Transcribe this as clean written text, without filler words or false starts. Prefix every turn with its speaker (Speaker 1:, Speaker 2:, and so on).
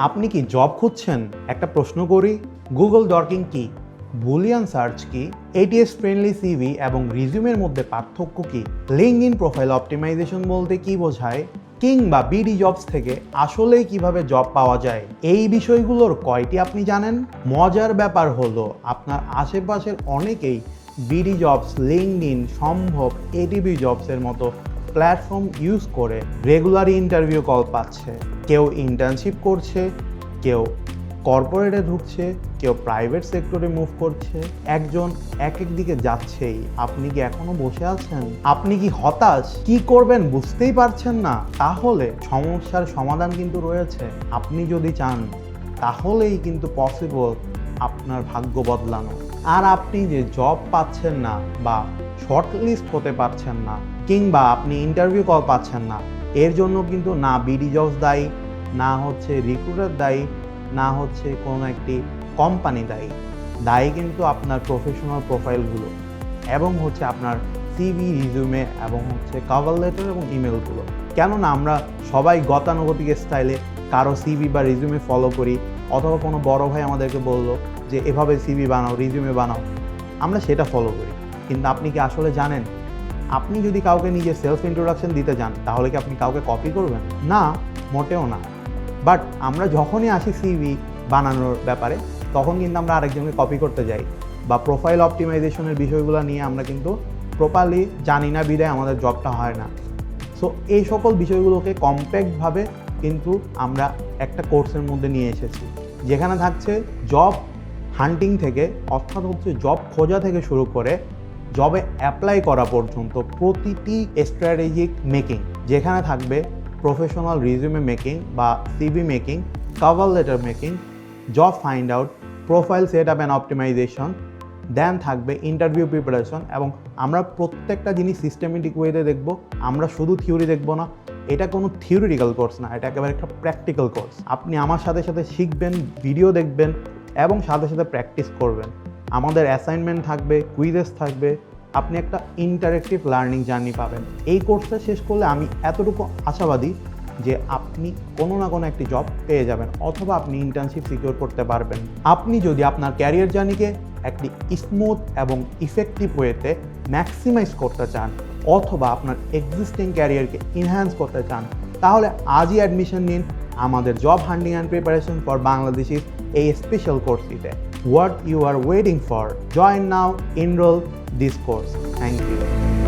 Speaker 1: আপনি কি জব খুঁজছেন? একটা প্রশ্ন করি, গুগল ডর্কিং কি, বুলিয়ান সার্চ কি, এটিএস ফ্রেন্ডলি সিভি এবং রিজিউমের মধ্যে পার্থক্য কি, লিঙ্কডইন প্রোফাইল অপটিমাইজেশন বলতে কি বোঝায়, কিংবা বিডি জবস থেকে আসলেই কিভাবে জব পাওয়া যায়, এই বিষয়গুলোর কয়টি আপনি জানেন? মজার ব্যাপার হলো আপনার আশেপাশের অনেকেই বিডি জবস, লিঙ্কডইন, সম্ভব, এটিভি জবসের মতো প্ল্যাটফর্ম ইউজ করে রেগুলার ইন্টারভিউ কল পাচ্ছে। কেউ ইন্টার্নশিপ করছে, কেউ কর্পোরেটে ঢুকছে, কেউ প্রাইভেট সেক্টরে মুভ করছে। একজন এক এক দিকে যাচ্ছেই। আপনি কি এখনো বসে আছেন? আপনি কি হতাশ? কি করবেন বুঝতেই পারছেন না? তাহলে সমস্যার সমাধান কিন্তু রয়েছে। আপনি যদি চান তাহলেই কিন্তু পসিবল আপনার ভাগ্য বদলানো। আর আপনি যে জব পাচ্ছেন না বা শর্টলিস্ট হতে পারছেন না কিংবা আপনি ইন্টারভিউ কল পাচ্ছেন না, এর জন্য কিন্তু না বিডি জবস দায়ী, না হচ্ছে রিক্রুটার দায়ী, না হচ্ছে কোনো একটি কোম্পানি দায়ী। দায়ী কিন্তু আপনার প্রফেশনাল প্রোফাইলগুলো এবং হচ্ছে আপনার সিভি, রিজিউমে এবং হচ্ছে কভার লেটার এবং ইমেলগুলো। কেননা আমরা সবাই গতানুগতিক স্টাইলে কারো সিভি বা রিজিউমে ফলো করি, অথবা কোনো বড় ভাই আমাদেরকে বললো যে এভাবে সিভি বানাও, রিজিউমে বানাও, আমরা সেটা ফলো করি। কিন্তু আপনি কি আসলে জানেন, আপনি যদি কাউকে নিজের সেলফ ইন্ট্রোডাকশন দিতে যান তাহলে কি আপনি কাউকে কপি করবেন? না, মোটেও না। বাট আমরা যখনই আসি সিভি বানানোর ব্যাপারে, তখন কিন্তু আমরা আরেকজনকে কপি করতে যাই, বা প্রোফাইল অপটিমাইজেশনের বিষয়গুলো নিয়ে আমরা কিন্তু প্রপারলি জানি না, বিদায় আমাদের জবটা হয় না। সো এই সকল বিষয়গুলোকে কম্প্যাক্টভাবে কিন্তু আমরা একটা কোর্সের মধ্যে নিয়ে এসেছি, যেখানে থাকছে জব হান্টিং থেকে, অর্থাৎ হচ্ছে জব খোঁজা থেকে শুরু করে জবে অ্যাপ্লাই করা পর্যন্ত প্রতিটি স্ট্র্যাটেজিক মেকিং, যেখানে থাকবে প্রফেশনাল রিজিউমে মেকিং বা CV making, cover letter making, job find out, profile set up and optimisation, then থাকবে ইন্টারভিউ প্রিপারেশন। এবং আমরা প্রত্যেকটা জিনিস সিস্টেমেটিক ওয়েতে দেখব। আমরা শুধু থিওরি দেখব না, এটা কোনো থিওরিটিক্যাল কোর্স না, এটা একেবারে একটা প্র্যাকটিক্যাল কোর্স। আপনি আমার সাথে সাথে শিখবেন, ভিডিও দেখবেন এবং সাথে সাথে প্র্যাকটিস করবেন। আমাদের অ্যাসাইনমেন্ট থাকবে, কুইজেস থাকবে, আপনি একটা ইন্টারেক্টিভ লার্নিং জার্নি পাবেন। এই কোর্সটা শেষ করলে আমি এতটুকু আশাবাদী যে আপনি কোনো না কোনো একটি জব পেয়ে যাবেন, অথবা আপনি ইন্টার্নশিপ সিকিউর করতে পারবেন। আপনি যদি আপনার ক্যারিয়ার জার্নিকে একটি স্মুথ এবং ইফেক্টিভ ওয়েতে ম্যাক্সিমাইজ করতে চান, অথবা আপনার এক্সিস্টিং ক্যারিয়ারকে ইনহ্যান্স করতে চান, তাহলে আজই অ্যাডমিশন নিন আমাদের job hunting and preparation for বাংলাদেশিস এই special কোর্সটিতে। What you are waiting for? Join now, enroll this course. Thank you.